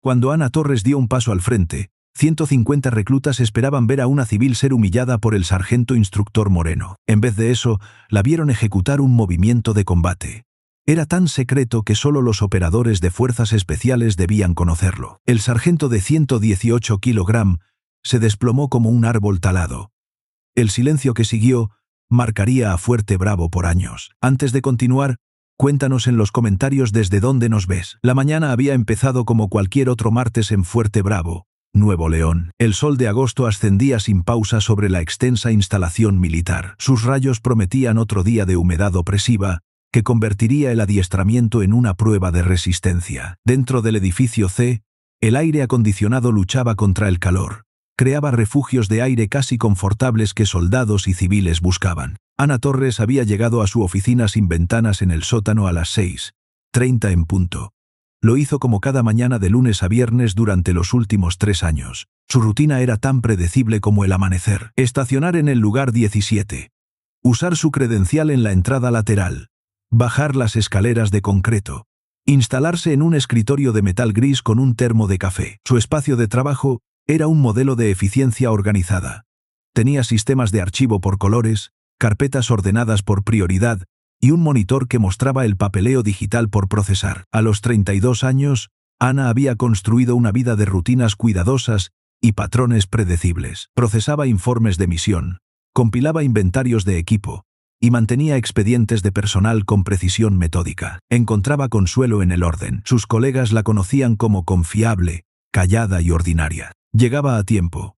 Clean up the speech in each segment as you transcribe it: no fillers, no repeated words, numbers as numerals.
Cuando Ana Torres dio un paso al frente, 150 reclutas esperaban ver a una civil ser humillada por el sargento instructor Moreno. En vez de eso, la vieron ejecutar un movimiento de combate. Era tan secreto que solo los operadores de fuerzas especiales debían conocerlo. El sargento de 118 kilogramos se desplomó como un árbol talado. El silencio que siguió marcaría a Fuerte Bravo por años. Antes de continuar, cuéntanos en los comentarios desde dónde nos ves. La mañana había empezado como cualquier otro martes en Fuerte Bravo, Nuevo León. El sol de agosto ascendía sin pausa sobre la extensa instalación militar. Sus rayos prometían otro día de humedad opresiva, que convertiría el adiestramiento en una prueba de resistencia. Dentro del edificio C, el aire acondicionado luchaba contra el calor. Creaba refugios de aire casi confortables que soldados y civiles buscaban. Ana Torres había llegado a su oficina sin ventanas en el sótano a las 6:30 en punto. Lo hizo como cada mañana de lunes a viernes durante los últimos 3 años. Su rutina era tan predecible como el amanecer. Estacionar en el lugar 17. Usar su credencial en la entrada lateral. Bajar las escaleras de concreto. Instalarse en un escritorio de metal gris con un termo de café. Su espacio de trabajo era un modelo de eficiencia organizada. Tenía sistemas de archivo por colores, carpetas ordenadas por prioridad y un monitor que mostraba el papeleo digital por procesar. A los 32 años, Ana había construido una vida de rutinas cuidadosas y patrones predecibles. Procesaba informes de misión, compilaba inventarios de equipo y mantenía expedientes de personal con precisión metódica. Encontraba consuelo en el orden. Sus colegas la conocían como confiable, callada y ordinaria. Llegaba a tiempo.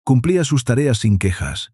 Cumplía sus tareas sin quejas.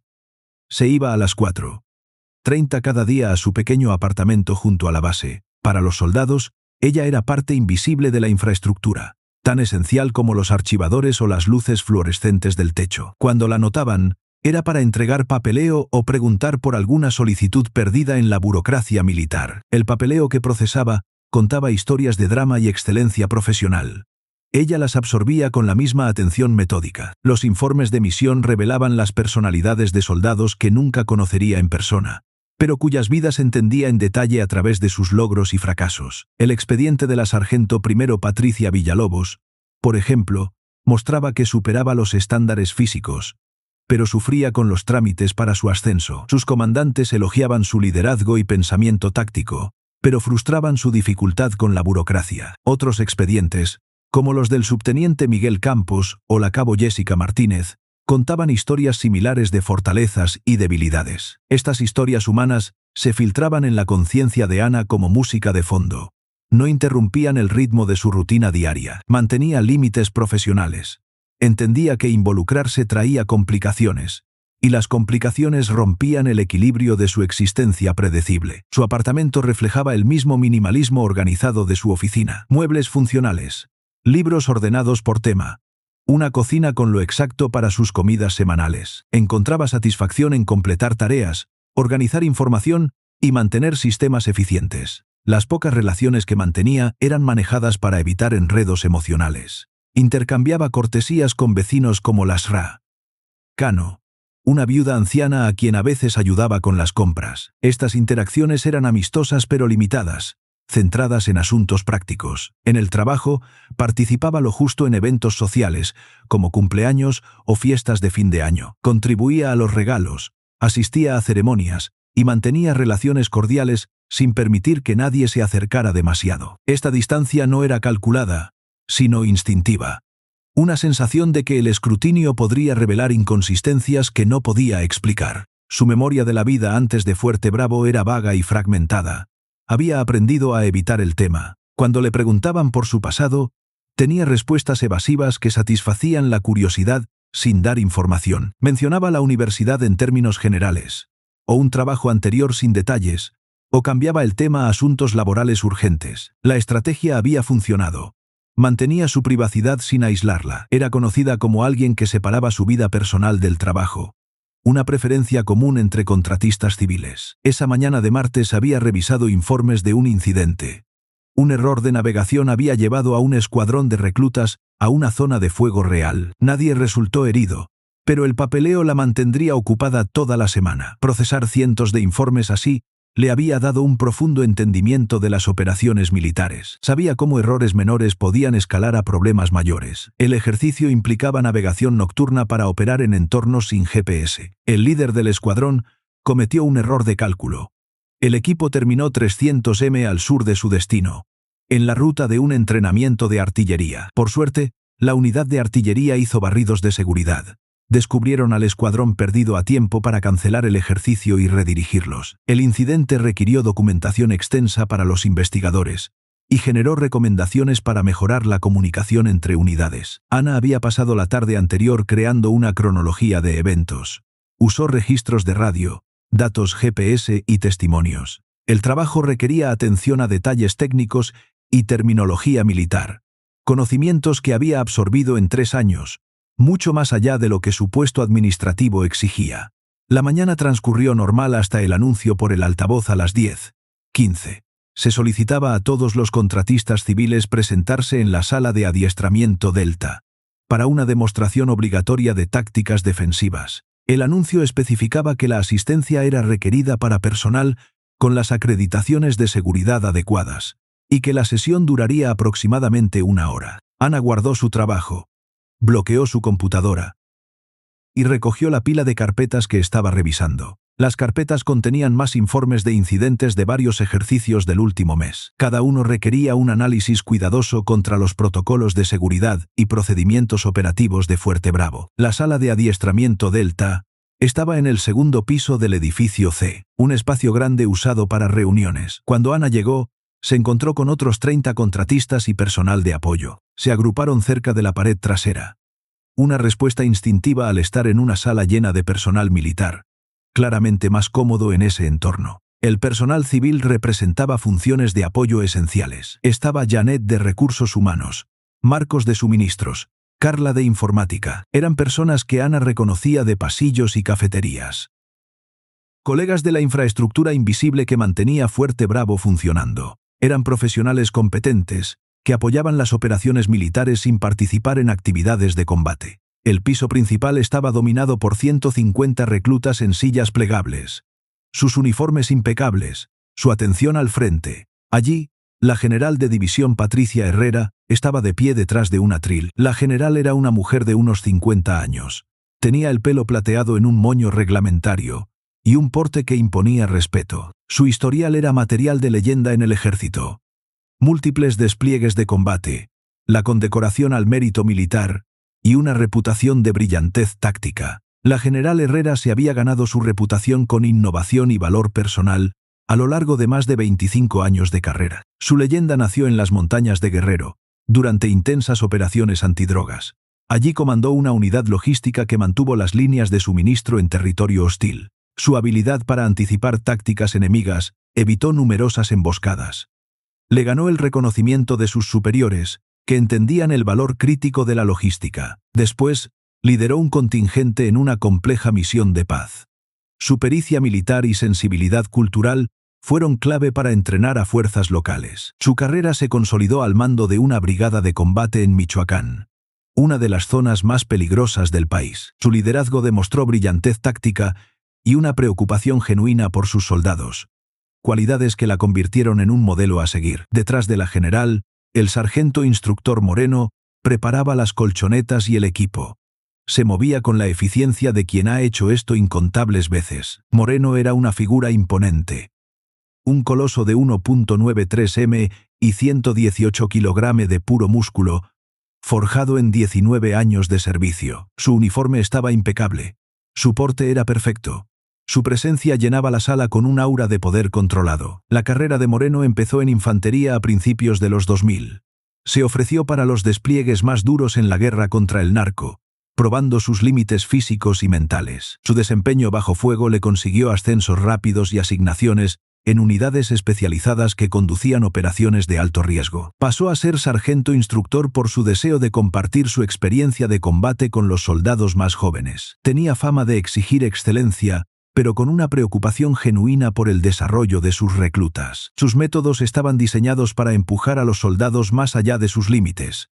Se iba a las 4:30 cada día a su pequeño apartamento junto a la base. Para los soldados, ella era parte invisible de la infraestructura, tan esencial como los archivadores o las luces fluorescentes del techo. Cuando la notaban, era para entregar papeleo o preguntar por alguna solicitud perdida en la burocracia militar. El papeleo que procesaba contaba historias de drama y excelencia profesional. Ella las absorbía con la misma atención metódica. Los informes de misión revelaban las personalidades de soldados que nunca conocería en persona, pero cuyas vidas entendía en detalle a través de sus logros y fracasos. El expediente de la sargento primero Patricia Villalobos, por ejemplo, mostraba que superaba los estándares físicos, pero sufría con los trámites para su ascenso. Sus comandantes elogiaban su liderazgo y pensamiento táctico, pero frustraban su dificultad con la burocracia. Otros expedientes, como los del subteniente Miguel Campos o la cabo Jessica Martínez, contaban historias similares de fortalezas y debilidades. Estas historias humanas se filtraban en la conciencia de Ana como música de fondo. No interrumpían el ritmo de su rutina diaria. Mantenía límites profesionales. Entendía que involucrarse traía complicaciones, y las complicaciones rompían el equilibrio de su existencia predecible. Su apartamento reflejaba el mismo minimalismo organizado de su oficina. Muebles funcionales, libros ordenados por tema, una cocina con lo exacto para sus comidas semanales. Encontraba satisfacción en completar tareas, organizar información y mantener sistemas eficientes. Las pocas relaciones que mantenía eran manejadas para evitar enredos emocionales. Intercambiaba cortesías con vecinos como Lasra Cano, una viuda anciana a quien a veces ayudaba con las compras. Estas interacciones eran amistosas pero limitadas, centradas en asuntos prácticos. En el trabajo, participaba lo justo en eventos sociales, como cumpleaños o fiestas de fin de año. Contribuía a los regalos, asistía a ceremonias y mantenía relaciones cordiales sin permitir que nadie se acercara demasiado. Esta distancia no era calculada, sino instintiva. Una sensación de que el escrutinio podría revelar inconsistencias que no podía explicar. Su memoria de la vida antes de Fuerte Bravo era vaga y fragmentada. Había aprendido a evitar el tema. Cuando le preguntaban por su pasado, tenía respuestas evasivas que satisfacían la curiosidad sin dar información. Mencionaba la universidad en términos generales, o un trabajo anterior sin detalles, o cambiaba el tema a asuntos laborales urgentes. La estrategia había funcionado. Mantenía su privacidad sin aislarla. Era conocida como alguien que separaba su vida personal del trabajo. Una preferencia común entre contratistas civiles. Esa mañana de martes había revisado informes de un incidente. Un error de navegación había llevado a un escuadrón de reclutas a una zona de fuego real. Nadie resultó herido, pero el papeleo la mantendría ocupada toda la semana. Procesar cientos de informes así le había dado un profundo entendimiento de las operaciones militares. Sabía cómo errores menores podían escalar a problemas mayores. El ejercicio implicaba navegación nocturna para operar en entornos sin GPS. El líder del escuadrón cometió un error de cálculo. El equipo terminó 300 m al sur de su destino, en la ruta de un entrenamiento de artillería. Por suerte, la unidad de artillería hizo barridos de seguridad. Descubrieron al escuadrón perdido a tiempo para cancelar el ejercicio y redirigirlos. El incidente requirió documentación extensa para los investigadores y generó recomendaciones para mejorar la comunicación entre unidades. Ana había pasado la tarde anterior creando una cronología de eventos. Usó registros de radio, datos GPS y testimonios. El trabajo requería atención a detalles técnicos y terminología militar, conocimientos que había absorbido en 3 años, mucho más allá de lo que su puesto administrativo exigía. La mañana transcurrió normal hasta el anuncio por el altavoz a las 10:15. Se solicitaba a todos los contratistas civiles presentarse en la sala de adiestramiento Delta para una demostración obligatoria de tácticas defensivas. El anuncio especificaba que la asistencia era requerida para personal con las acreditaciones de seguridad adecuadas y que la sesión duraría aproximadamente 1 hora. Ana guardó su trabajo, bloqueó su computadora y recogió la pila de carpetas que estaba revisando. Las carpetas contenían más informes de incidentes de varios ejercicios del último mes. Cada uno requería un análisis cuidadoso contra los protocolos de seguridad y procedimientos operativos de Fuerte Bravo. La sala de adiestramiento Delta estaba en el 2º piso del edificio C, un espacio grande usado para reuniones. Cuando Ana llegó, se encontró con otros 30 contratistas y personal de apoyo. Se agruparon cerca de la pared trasera. Una respuesta instintiva al estar en una sala llena de personal militar, claramente más cómodo en ese entorno. El personal civil representaba funciones de apoyo esenciales. Estaba Janet de Recursos Humanos, Marcos de Suministros, Carla de Informática. Eran personas que Ana reconocía de pasillos y cafeterías. Colegas de la infraestructura invisible que mantenía Fuerte Bravo funcionando. Eran profesionales competentes, que apoyaban las operaciones militares sin participar en actividades de combate. El piso principal estaba dominado por 150 reclutas en sillas plegables. Sus uniformes impecables, su atención al frente. Allí, la general de división Patricia Herrera estaba de pie detrás de un atril. La general era una mujer de unos 50 años. Tenía el pelo plateado en un moño reglamentario y un porte que imponía respeto. Su historial era material de leyenda en el ejército. Múltiples despliegues de combate, la condecoración al mérito militar y una reputación de brillantez táctica. La general Herrera se había ganado su reputación con innovación y valor personal a lo largo de más de 25 años de carrera. Su leyenda nació en las montañas de Guerrero, durante intensas operaciones antidrogas. Allí comandó una unidad logística que mantuvo las líneas de suministro en territorio hostil. Su habilidad para anticipar tácticas enemigas evitó numerosas emboscadas. Le ganó el reconocimiento de sus superiores, que entendían el valor crítico de la logística. Después, lideró un contingente en una compleja misión de paz. Su pericia militar y sensibilidad cultural fueron clave para entrenar a fuerzas locales. Su carrera se consolidó al mando de una brigada de combate en Michoacán, una de las zonas más peligrosas del país. Su liderazgo demostró brillantez táctica y una preocupación genuina por sus soldados, cualidades que la convirtieron en un modelo a seguir. Detrás de la general, el sargento instructor Moreno preparaba las colchonetas y el equipo. Se movía con la eficiencia de quien ha hecho esto incontables veces. Moreno era una figura imponente. Un coloso de 1.93 m y 118 kg de puro músculo, forjado en 19 años de servicio. Su uniforme estaba impecable. Su porte era perfecto. Su presencia llenaba la sala con un aura de poder controlado. La carrera de Moreno empezó en infantería a principios de los 2000. Se ofreció para los despliegues más duros en la guerra contra el narco, probando sus límites físicos y mentales. Su desempeño bajo fuego le consiguió ascensos rápidos y asignaciones en unidades especializadas que conducían operaciones de alto riesgo. Pasó a ser sargento instructor por su deseo de compartir su experiencia de combate con los soldados más jóvenes. Tenía fama de exigir excelencia, pero con una preocupación genuina por el desarrollo de sus reclutas. Sus métodos estaban diseñados para empujar a los soldados más allá de sus límites.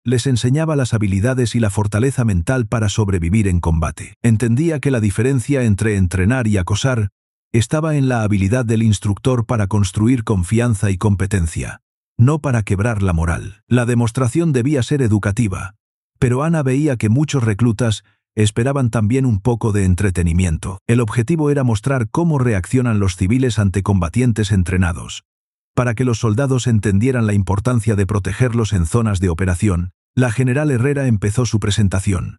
Les enseñaba las habilidades y la fortaleza mental para sobrevivir en combate. Entendía que la diferencia entre entrenar y acosar estaba en la habilidad del instructor para construir confianza y competencia, no para quebrar la moral. La demostración debía ser educativa, pero Ana veía que muchos reclutas esperaban también un poco de entretenimiento. El objetivo era mostrar cómo reaccionan los civiles ante combatientes entrenados. Para que los soldados entendieran la importancia de protegerlos en zonas de operación, la general Herrera empezó su presentación.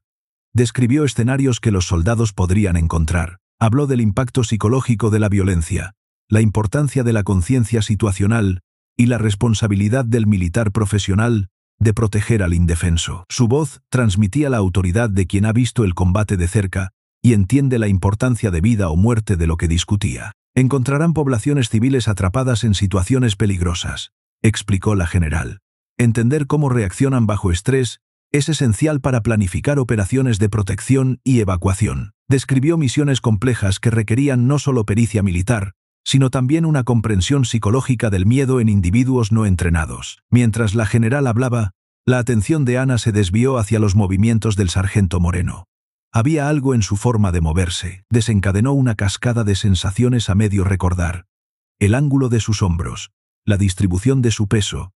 Describió escenarios que los soldados podrían encontrar. Habló del impacto psicológico de la violencia, la importancia de la conciencia situacional y la responsabilidad del militar profesional de proteger al indefenso. Su voz transmitía la autoridad de quien ha visto el combate de cerca y entiende la importancia de vida o muerte de lo que discutía. Encontrarán poblaciones civiles atrapadas en situaciones peligrosas, explicó la general. Entender cómo reaccionan bajo estrés es esencial para planificar operaciones de protección y evacuación. Describió misiones complejas que requerían no solo pericia militar, sino también una comprensión psicológica del miedo en individuos no entrenados. Mientras la general hablaba, la atención de Ana se desvió hacia los movimientos del sargento Moreno. Había algo en su forma de moverse. Desencadenó una cascada de sensaciones a medio recordar. El ángulo de sus hombros, la distribución de su peso,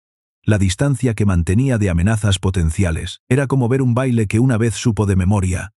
la distancia que mantenía de amenazas potenciales. Era como ver un baile que una vez supo de memoria,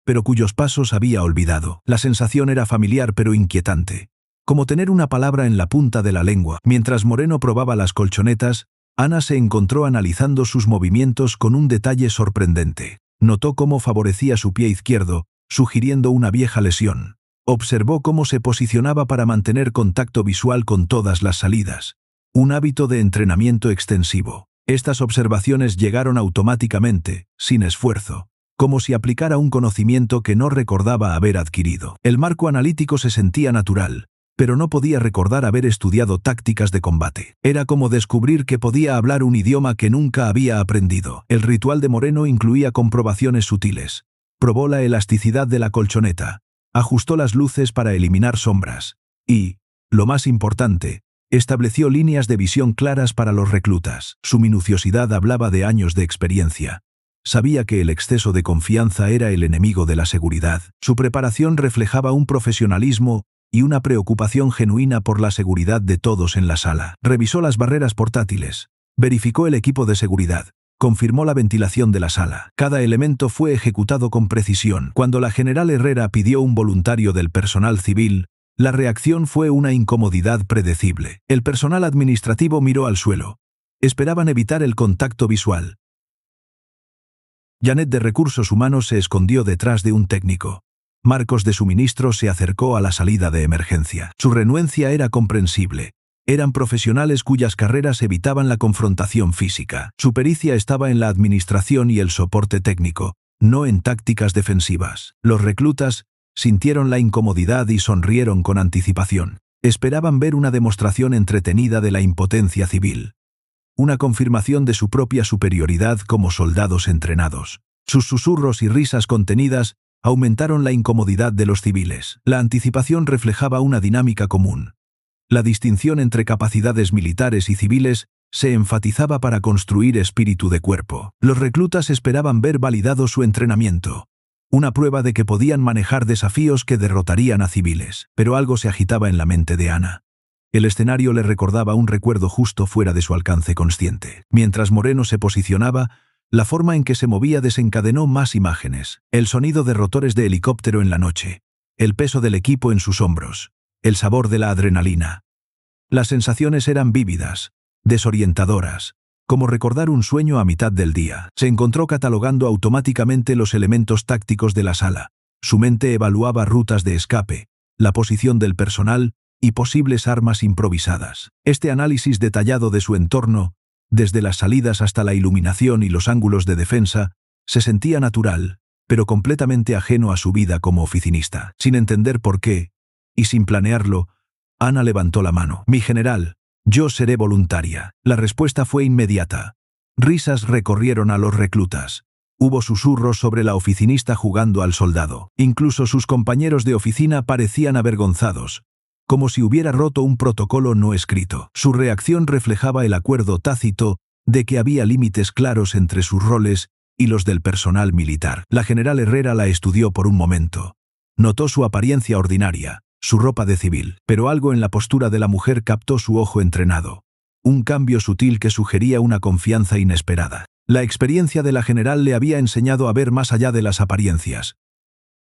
pero cuyos pasos había olvidado. La sensación era familiar pero inquietante, como tener una palabra en la punta de la lengua. Mientras Moreno probaba las colchonetas, Ana se encontró analizando sus movimientos con un detalle sorprendente. Notó cómo favorecía su pie izquierdo, sugiriendo una vieja lesión. Observó cómo se posicionaba para mantener contacto visual con todas las salidas. Un hábito de entrenamiento extensivo. Estas observaciones llegaron automáticamente, sin esfuerzo, como si aplicara un conocimiento que no recordaba haber adquirido. El marco analítico se sentía natural, pero no podía recordar haber estudiado tácticas de combate. Era como descubrir que podía hablar un idioma que nunca había aprendido. El ritual de Moreno incluía comprobaciones sutiles. Probó la elasticidad de la colchoneta, ajustó las luces para eliminar sombras y, lo más importante, estableció líneas de visión claras para los reclutas. Su minuciosidad hablaba de años de experiencia. Sabía que el exceso de confianza era el enemigo de la seguridad. Su preparación reflejaba un profesionalismo y una preocupación genuina por la seguridad de todos en la sala. Revisó las barreras portátiles, verificó el equipo de seguridad, confirmó la ventilación de la sala. Cada elemento fue ejecutado con precisión. Cuando la general Herrera pidió un voluntario del personal civil, la reacción fue una incomodidad predecible. El personal administrativo miró al suelo. Esperaban evitar el contacto visual. Janet de Recursos Humanos se escondió detrás de un técnico. Marcos de Suministro se acercó a la salida de emergencia. Su renuencia era comprensible. Eran profesionales cuyas carreras evitaban la confrontación física. Su pericia estaba en la administración y el soporte técnico, no en tácticas defensivas. Los reclutas sintieron la incomodidad y sonrieron con anticipación. Esperaban ver una demostración entretenida de la impotencia civil. Una confirmación de su propia superioridad como soldados entrenados. Sus susurros y risas contenidas aumentaron la incomodidad de los civiles. La anticipación reflejaba una dinámica común. La distinción entre capacidades militares y civiles se enfatizaba para construir espíritu de cuerpo. Los reclutas esperaban ver validado su entrenamiento. Una prueba de que podían manejar desafíos que derrotarían a civiles. Pero algo se agitaba en la mente de Ana. El escenario le recordaba un recuerdo justo fuera de su alcance consciente. Mientras Moreno se posicionaba, la forma en que se movía desencadenó más imágenes. El sonido de rotores de helicóptero en la noche, el peso del equipo en sus hombros, el sabor de la adrenalina. Las sensaciones eran vívidas, desorientadoras, como recordar un sueño a mitad del día. Se encontró catalogando automáticamente los elementos tácticos de la sala. Su mente evaluaba rutas de escape, la posición del personal y posibles armas improvisadas. Este análisis detallado de su entorno, desde las salidas hasta la iluminación y los ángulos de defensa, se sentía natural, pero completamente ajeno a su vida como oficinista. Sin entender por qué, y sin planearlo, Ana levantó la mano. «Mi general, yo seré voluntaria». La respuesta fue inmediata. Risas recorrieron a los reclutas. Hubo susurros sobre la oficinista jugando al soldado. Incluso sus compañeros de oficina parecían avergonzados, como si hubiera roto un protocolo no escrito. Su reacción reflejaba el acuerdo tácito de que había límites claros entre sus roles y los del personal militar. La general Herrera la estudió por un momento. Notó su apariencia ordinaria, su ropa de civil. Pero algo en la postura de la mujer captó su ojo entrenado. Un cambio sutil que sugería una confianza inesperada. La experiencia de la general le había enseñado a ver más allá de las apariencias.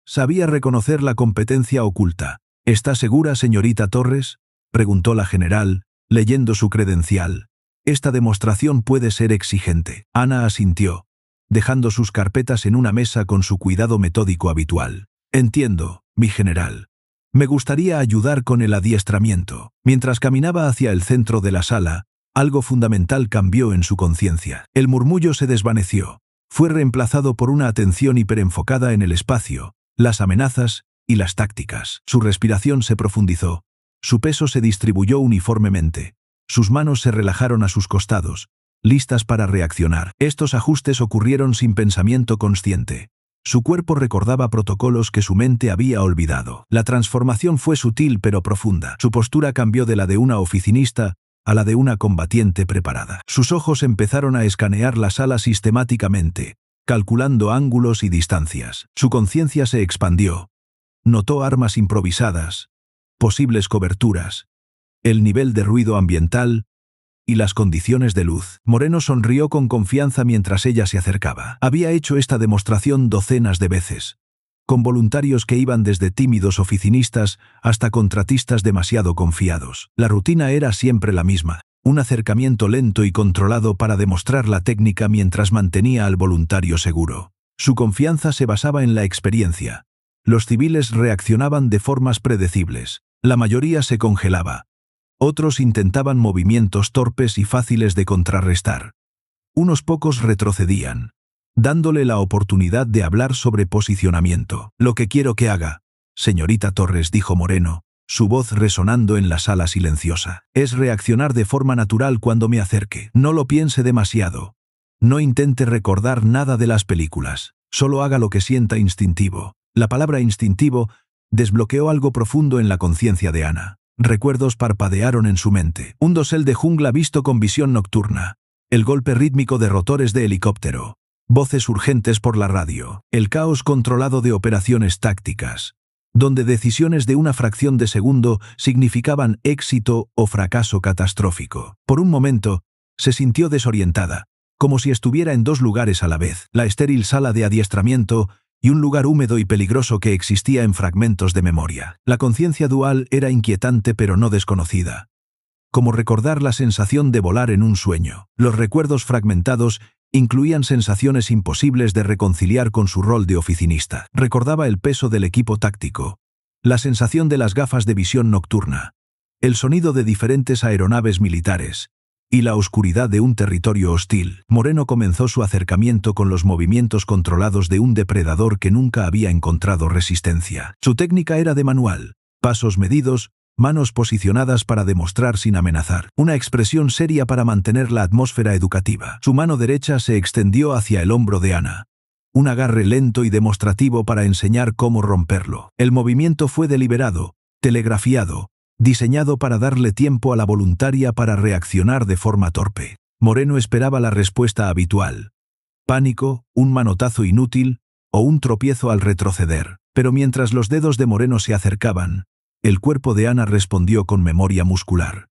Sabía reconocer la competencia oculta. ¿Está segura, señorita Torres?, preguntó la general, leyendo su credencial. Esta demostración puede ser exigente. Ana asintió, dejando sus carpetas en una mesa con su cuidado metódico habitual. Entiendo, mi general. Me gustaría ayudar con el adiestramiento. Mientras caminaba hacia el centro de la sala, algo fundamental cambió en su conciencia. El murmullo se desvaneció. Fue reemplazado por una atención hiperenfocada en el espacio, las amenazas y las tácticas. Su respiración se profundizó. Su peso se distribuyó uniformemente. Sus manos se relajaron a sus costados, listas para reaccionar. Estos ajustes ocurrieron sin pensamiento consciente. Su cuerpo recordaba protocolos que su mente había olvidado. La transformación fue sutil pero profunda. Su postura cambió de la de una oficinista a la de una combatiente preparada. Sus ojos empezaron a escanear la sala sistemáticamente, calculando ángulos y distancias. Su conciencia se expandió. Notó armas improvisadas, posibles coberturas, el nivel de ruido ambiental y las condiciones de luz. Moreno sonrió con confianza mientras ella se acercaba. Había hecho esta demostración docenas de veces, con voluntarios que iban desde tímidos oficinistas hasta contratistas demasiado confiados. La rutina era siempre la misma, un acercamiento lento y controlado para demostrar la técnica mientras mantenía al voluntario seguro. Su confianza se basaba en la experiencia. Los civiles reaccionaban de formas predecibles. La mayoría se congelaba. Otros intentaban movimientos torpes y fáciles de contrarrestar. Unos pocos retrocedían, dándole la oportunidad de hablar sobre posicionamiento. «Lo que quiero que haga, señorita Torres», dijo Moreno, su voz resonando en la sala silenciosa, «es reaccionar de forma natural cuando me acerque. No lo piense demasiado. No intente recordar nada de las películas. Solo haga lo que sienta instintivo». La palabra instintivo desbloqueó algo profundo en la conciencia de Ana. Recuerdos parpadearon en su mente. Un dosel de jungla visto con visión nocturna. El golpe rítmico de rotores de helicóptero. Voces urgentes por la radio. El caos controlado de operaciones tácticas, donde decisiones de una fracción de segundo significaban éxito o fracaso catastrófico. Por un momento, se sintió desorientada, como si estuviera en dos lugares a la vez. La estéril sala de adiestramiento y un lugar húmedo y peligroso que existía en fragmentos de memoria. La conciencia dual era inquietante pero no desconocida. Como recordar la sensación de volar en un sueño. Los recuerdos fragmentados incluían sensaciones imposibles de reconciliar con su rol de oficinista. Recordaba el peso del equipo táctico, la sensación de las gafas de visión nocturna, el sonido de diferentes aeronaves militares, y la oscuridad de un territorio hostil. Moreno comenzó su acercamiento con los movimientos controlados de un depredador que nunca había encontrado resistencia. Su técnica era de manual, pasos medidos, manos posicionadas para demostrar sin amenazar, una expresión seria para mantener la atmósfera educativa. Su mano derecha se extendió hacia el hombro de Ana, un agarre lento y demostrativo para enseñar cómo romperlo. El movimiento fue deliberado, telegrafiado, diseñado para darle tiempo a la voluntaria para reaccionar de forma torpe. Moreno esperaba la respuesta habitual: pánico, un manotazo inútil o un tropiezo al retroceder. Pero mientras los dedos de Moreno se acercaban, el cuerpo de Ana respondió con memoria muscular.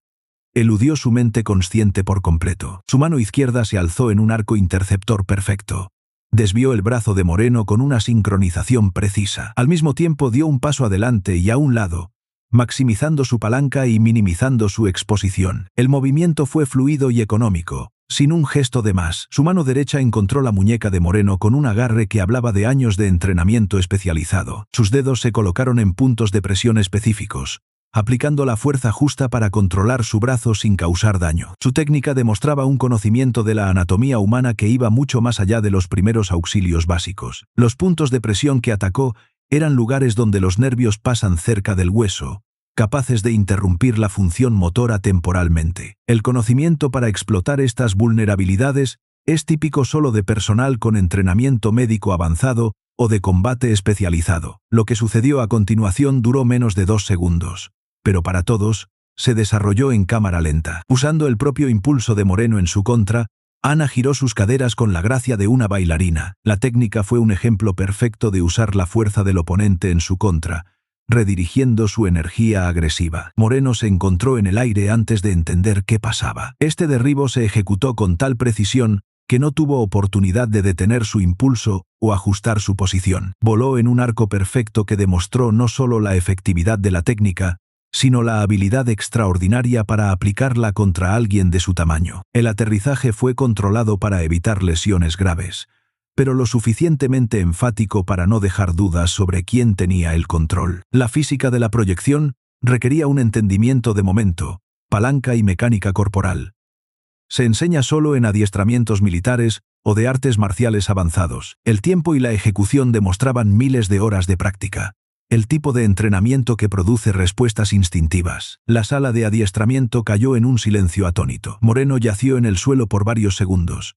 Eludió su mente consciente por completo. Su mano izquierda se alzó en un arco interceptor perfecto. Desvió el brazo de Moreno con una sincronización precisa. Al mismo tiempo dio un paso adelante y a un lado, maximizando su palanca y minimizando su exposición. El movimiento fue fluido y económico, sin un gesto de más. Su mano derecha encontró la muñeca de Moreno con un agarre que hablaba de años de entrenamiento especializado. Sus dedos se colocaron en puntos de presión específicos, aplicando la fuerza justa para controlar su brazo sin causar daño. Su técnica demostraba un conocimiento de la anatomía humana que iba mucho más allá de los primeros auxilios básicos. Los puntos de presión que atacó eran lugares donde los nervios pasan cerca del hueso, capaces de interrumpir la función motora temporalmente. El conocimiento para explotar estas vulnerabilidades es típico solo de personal con entrenamiento médico avanzado o de combate especializado. Lo que sucedió a continuación duró menos de 2 segundos, pero para todos, se desarrolló en cámara lenta. Usando el propio impulso de Moreno en su contra, Ana giró sus caderas con la gracia de una bailarina. La técnica fue un ejemplo perfecto de usar la fuerza del oponente en su contra, redirigiendo su energía agresiva. Moreno se encontró en el aire antes de entender qué pasaba. Este derribo se ejecutó con tal precisión que no tuvo oportunidad de detener su impulso o ajustar su posición. Voló en un arco perfecto que demostró no solo la efectividad de la técnica, sino la habilidad extraordinaria para aplicarla contra alguien de su tamaño. El aterrizaje fue controlado para evitar lesiones graves, pero lo suficientemente enfático para no dejar dudas sobre quién tenía el control. La física de la proyección requería un entendimiento de momento, palanca y mecánica corporal. Se enseña solo en adiestramientos militares o de artes marciales avanzados. El tiempo y la ejecución demostraban miles de horas de práctica. El tipo de entrenamiento que produce respuestas instintivas. La sala de adiestramiento cayó en un silencio atónito. Moreno yació en el suelo por varios segundos.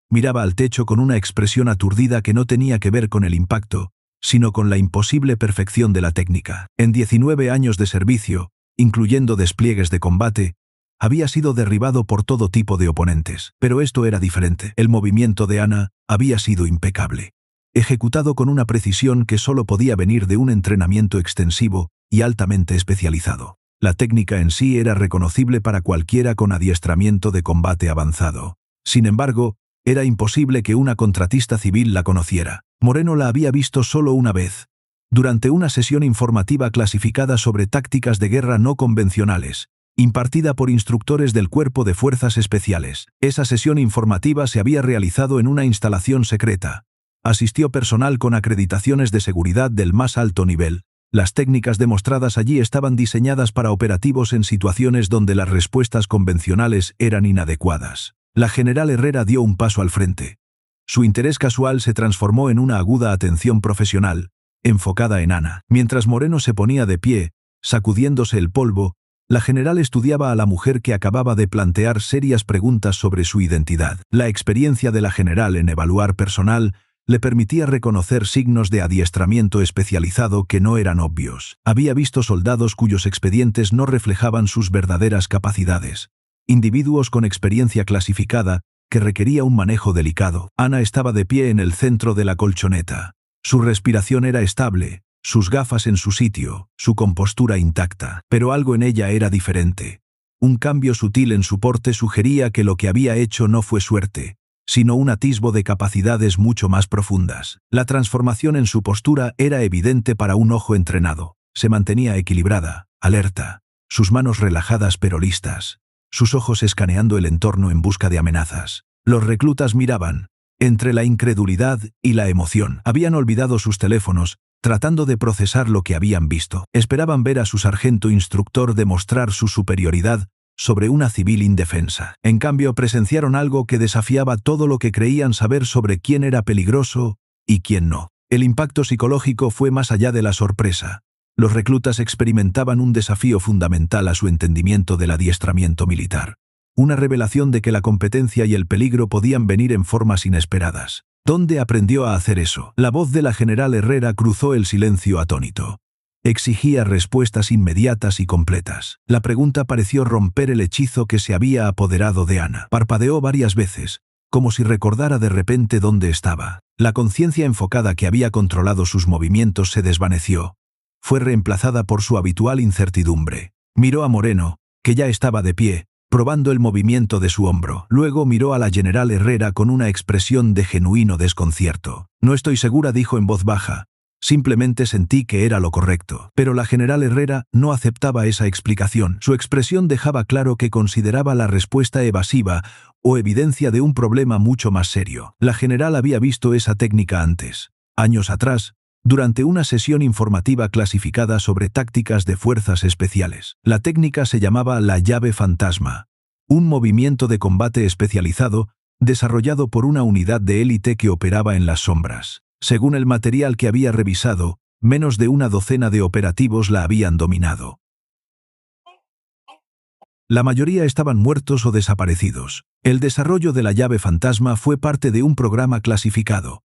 Miraba al techo con una expresión aturdida que no tenía que ver con el impacto, sino con la imposible perfección de la técnica. En 19 años de servicio, incluyendo despliegues de combate, había sido derribado por todo tipo de oponentes. Pero esto era diferente. El movimiento de Ana había sido impecable, ejecutado con una precisión que solo podía venir de un entrenamiento extensivo y altamente especializado. La técnica en sí era reconocible para cualquiera con adiestramiento de combate avanzado. Sin embargo, era imposible que una contratista civil la conociera. Moreno la había visto solo una vez, durante una sesión informativa clasificada sobre tácticas de guerra no convencionales, impartida por instructores del Cuerpo de Fuerzas Especiales. Esa sesión informativa se había realizado en una instalación secreta. Asistió personal con acreditaciones de seguridad del más alto nivel. Las técnicas demostradas allí estaban diseñadas para operativos en situaciones donde las respuestas convencionales eran inadecuadas. La general Herrera dio un paso al frente. Su interés casual se transformó en una aguda atención profesional, enfocada en Ana. Mientras Moreno se ponía de pie, sacudiéndose el polvo, la general estudiaba a la mujer que acababa de plantear serias preguntas sobre su identidad. La experiencia de la general en evaluar personal le permitía reconocer signos de adiestramiento especializado que no eran obvios. Había visto soldados cuyos expedientes no reflejaban sus verdaderas capacidades. Individuos con experiencia clasificada que requería un manejo delicado. Ana estaba de pie en el centro de la colchoneta. Su respiración era estable, sus gafas en su sitio, su compostura intacta. Pero algo en ella era diferente. Un cambio sutil en su porte sugería que lo que había hecho no fue suerte, sino un atisbo de capacidades mucho más profundas. La transformación en su postura era evidente para un ojo entrenado. Se mantenía equilibrada, alerta, sus manos relajadas pero listas, sus ojos escaneando el entorno en busca de amenazas. Los reclutas miraban, entre la incredulidad y la emoción. Habían olvidado sus teléfonos, tratando de procesar lo que habían visto. Esperaban ver a su sargento instructor demostrar su superioridad sobre una civil indefensa. En cambio, presenciaron algo que desafiaba todo lo que creían saber sobre quién era peligroso y quién no. El impacto psicológico fue más allá de la sorpresa. Los reclutas experimentaban un desafío fundamental a su entendimiento del adiestramiento militar. Una revelación de que la competencia y el peligro podían venir en formas inesperadas. ¿Dónde aprendió a hacer eso? La voz de la general Herrera cruzó el silencio atónito. Exigía respuestas inmediatas y completas. La pregunta pareció romper el hechizo que se había apoderado de Ana. Parpadeó varias veces, como si recordara de repente dónde estaba. La conciencia enfocada que había controlado sus movimientos se desvaneció. Fue reemplazada por su habitual incertidumbre. Miró a Moreno, que ya estaba de pie, probando el movimiento de su hombro. Luego miró a la general Herrera con una expresión de genuino desconcierto. No estoy segura, dijo en voz baja. Simplemente sentí que era lo correcto. Pero la general Herrera no aceptaba esa explicación. Su expresión dejaba claro que consideraba la respuesta evasiva o evidencia de un problema mucho más serio. La general había visto esa técnica antes, años atrás, durante una sesión informativa clasificada sobre tácticas de fuerzas especiales. La técnica se llamaba la llave fantasma, un movimiento de combate especializado desarrollado por una unidad de élite que operaba en las sombras. Según el material que había revisado, menos de una docena de operativos la habían dominado. La mayoría estaban muertos o desaparecidos. El desarrollo de la llave fantasma fue parte de un programa clasificado.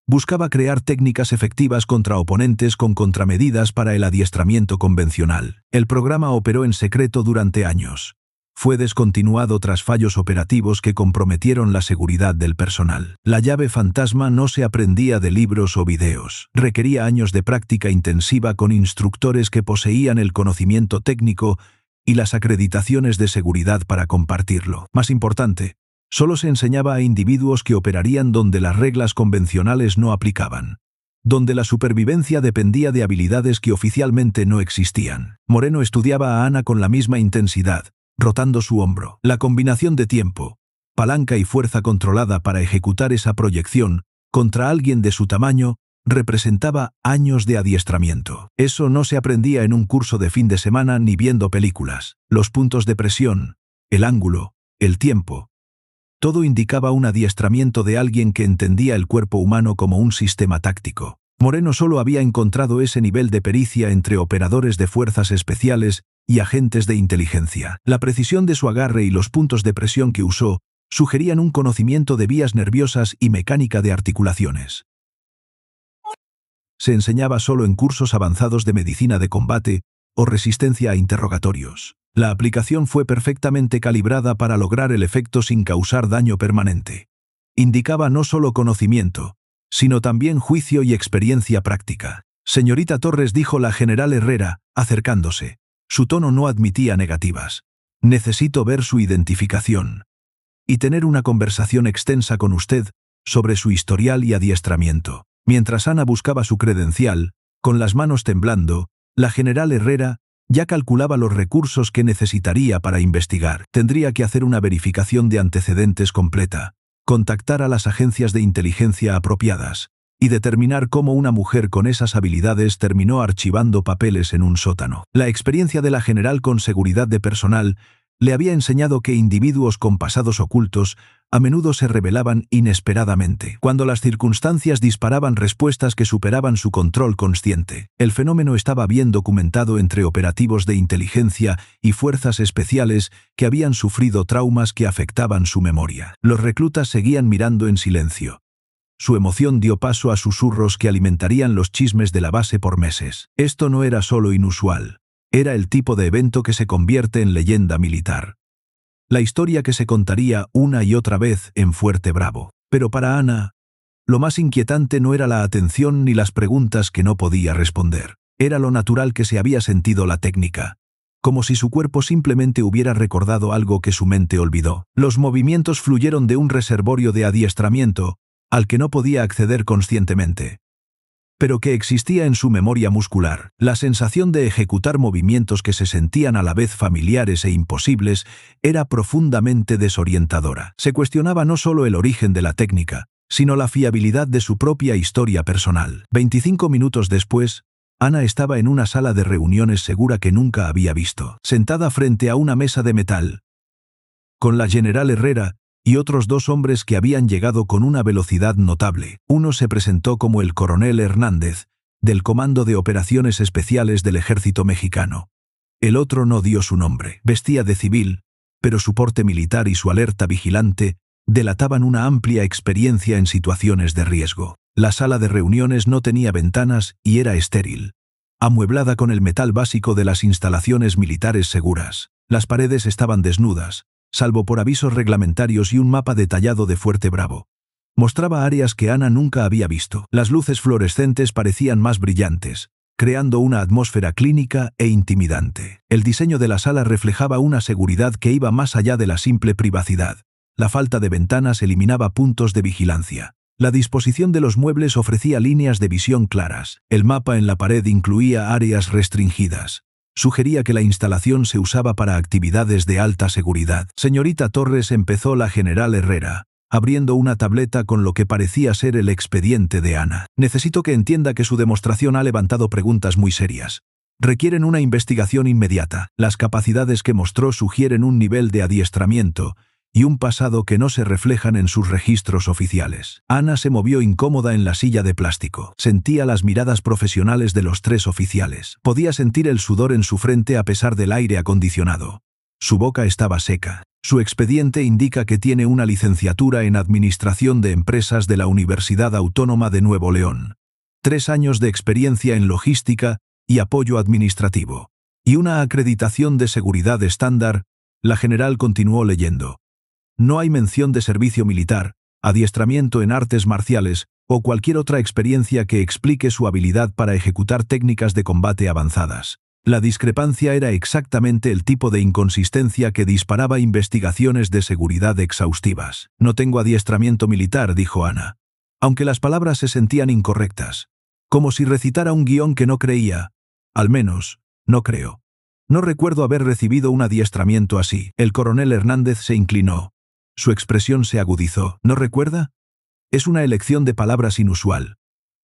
Buscaba crear técnicas efectivas contra oponentes con contramedidas para el adiestramiento convencional. El programa operó en secreto durante años. Fue descontinuado tras fallos operativos que comprometieron la seguridad del personal. La llave fantasma no se aprendía de libros o videos. Requería años de práctica intensiva con instructores que poseían el conocimiento técnico y las acreditaciones de seguridad para compartirlo. Más importante, solo se enseñaba a individuos que operarían donde las reglas convencionales no aplicaban, donde la supervivencia dependía de habilidades que oficialmente no existían. Moreno estudiaba a Ana con la misma intensidad, rotando su hombro. La combinación de tiempo, palanca y fuerza controlada para ejecutar esa proyección contra alguien de su tamaño representaba años de adiestramiento. Eso no se aprendía en un curso de fin de semana ni viendo películas. Los puntos de presión, el ángulo, el tiempo. Todo indicaba un adiestramiento de alguien que entendía el cuerpo humano como un sistema táctico. Moreno solo había encontrado ese nivel de pericia entre operadores de fuerzas especiales y agentes de inteligencia. La precisión de su agarre y los puntos de presión que usó sugerían un conocimiento de vías nerviosas y mecánica de articulaciones. Se enseñaba solo en cursos avanzados de medicina de combate o resistencia a interrogatorios. La aplicación fue perfectamente calibrada para lograr el efecto sin causar daño permanente. Indicaba no solo conocimiento, sino también juicio y experiencia práctica. «Señorita Torres», dijo la general Herrera, acercándose. Su tono no admitía negativas. «Necesito ver su identificación y tener una conversación extensa con usted sobre su historial y adiestramiento». Mientras Ana buscaba su credencial, con las manos temblando, la general Herrera ya calculaba los recursos que necesitaría para investigar. Tendría que hacer una verificación de antecedentes completa, contactar a las agencias de inteligencia apropiadas y determinar cómo una mujer con esas habilidades terminó archivando papeles en un sótano. La experiencia de la general con seguridad de personal le había enseñado que individuos con pasados ocultos a menudo se revelaban inesperadamente, cuando las circunstancias disparaban respuestas que superaban su control consciente. El fenómeno estaba bien documentado entre operativos de inteligencia y fuerzas especiales que habían sufrido traumas que afectaban su memoria. Los reclutas seguían mirando en silencio. Su emoción dio paso a susurros que alimentarían los chismes de la base por meses. Esto no era solo inusual. Era el tipo de evento que se convierte en leyenda militar. La historia que se contaría una y otra vez en Fuerte Bravo. Pero para Ana, lo más inquietante no era la atención ni las preguntas que no podía responder. Era lo natural que se había sentido la técnica. Como si su cuerpo simplemente hubiera recordado algo que su mente olvidó. Los movimientos fluyeron de un reservorio de adiestramiento al que no podía acceder conscientemente, pero que existía en su memoria muscular. La sensación de ejecutar movimientos que se sentían a la vez familiares e imposibles era profundamente desorientadora. Se cuestionaba no solo el origen de la técnica, sino la fiabilidad de su propia historia personal. 25 minutos después, Ana estaba en una sala de reuniones segura que nunca había visto, sentada frente a una mesa de metal, con la general Herrera y otros dos hombres que habían llegado con una velocidad notable. Uno se presentó como el coronel Hernández, del Comando de Operaciones Especiales del Ejército Mexicano. El otro no dio su nombre. Vestía de civil, pero su porte militar y su alerta vigilante delataban una amplia experiencia en situaciones de riesgo. La sala de reuniones no tenía ventanas y era estéril, amueblada con el metal básico de las instalaciones militares seguras. Las paredes estaban desnudas, salvo por avisos reglamentarios y un mapa detallado de Fuerte Bravo. Mostraba áreas que Ana nunca había visto. Las luces fluorescentes parecían más brillantes, creando una atmósfera clínica e intimidante. El diseño de la sala reflejaba una seguridad que iba más allá de la simple privacidad. La falta de ventanas eliminaba puntos de vigilancia. La disposición de los muebles ofrecía líneas de visión claras. El mapa en la pared incluía áreas restringidas. Sugería que la instalación se usaba para actividades de alta seguridad. «Señorita Torres», empezó la general Herrera, abriendo una tableta con lo que parecía ser el expediente de Ana. «Necesito que entienda que su demostración ha levantado preguntas muy serias. Requieren una investigación inmediata. Las capacidades que mostró sugieren un nivel de adiestramiento y un pasado que no se reflejan en sus registros oficiales». Ana se movió incómoda en la silla de plástico. Sentía las miradas profesionales de los tres oficiales. Podía sentir el sudor en su frente a pesar del aire acondicionado. Su boca estaba seca. Su expediente indica que tiene una licenciatura en Administración de Empresas de la Universidad Autónoma de Nuevo León, 3 años de experiencia en logística y apoyo administrativo, y una acreditación de seguridad estándar La general continuó leyendo. No hay mención de servicio militar, adiestramiento en artes marciales o cualquier otra experiencia que explique su habilidad para ejecutar técnicas de combate avanzadas. La discrepancia era exactamente el tipo de inconsistencia que disparaba investigaciones de seguridad exhaustivas. No tengo adiestramiento militar, dijo Ana. Aunque las palabras se sentían incorrectas. Como si recitara un guión que no creía. Al menos, no creo. No recuerdo haber recibido un adiestramiento así. El coronel Hernández se inclinó. Su expresión se agudizó. ¿No recuerda? Es una elección de palabras inusual.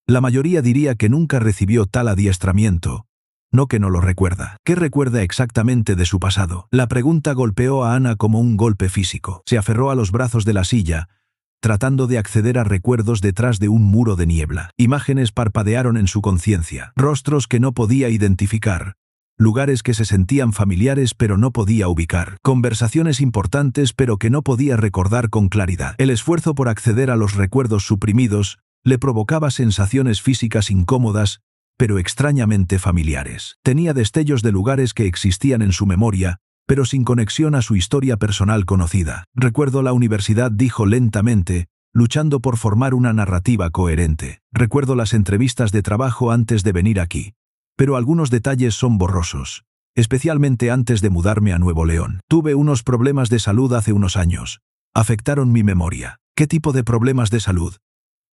La mayoría diría que nunca recibió tal adiestramiento. No que no lo recuerda. ¿Qué recuerda exactamente de su pasado? La pregunta golpeó a Ana como un golpe físico. Se aferró a los brazos de la silla, tratando de acceder a recuerdos detrás de un muro de niebla. Imágenes parpadearon en su conciencia. Rostros que no podía identificar. Lugares que se sentían familiares pero no podía ubicar. Conversaciones importantes pero que no podía recordar con claridad. El esfuerzo por acceder a los recuerdos suprimidos le provocaba sensaciones físicas incómodas, pero extrañamente familiares. Tenía destellos de lugares que existían en su memoria, pero sin conexión a su historia personal conocida. Recuerdo la universidad, dijo lentamente, luchando por formar una narrativa coherente. Recuerdo las entrevistas de trabajo antes de venir aquí. Pero algunos detalles son borrosos, especialmente antes de mudarme a Nuevo León. Tuve unos problemas de salud hace unos años. Afectaron mi memoria. ¿Qué tipo de problemas de salud?,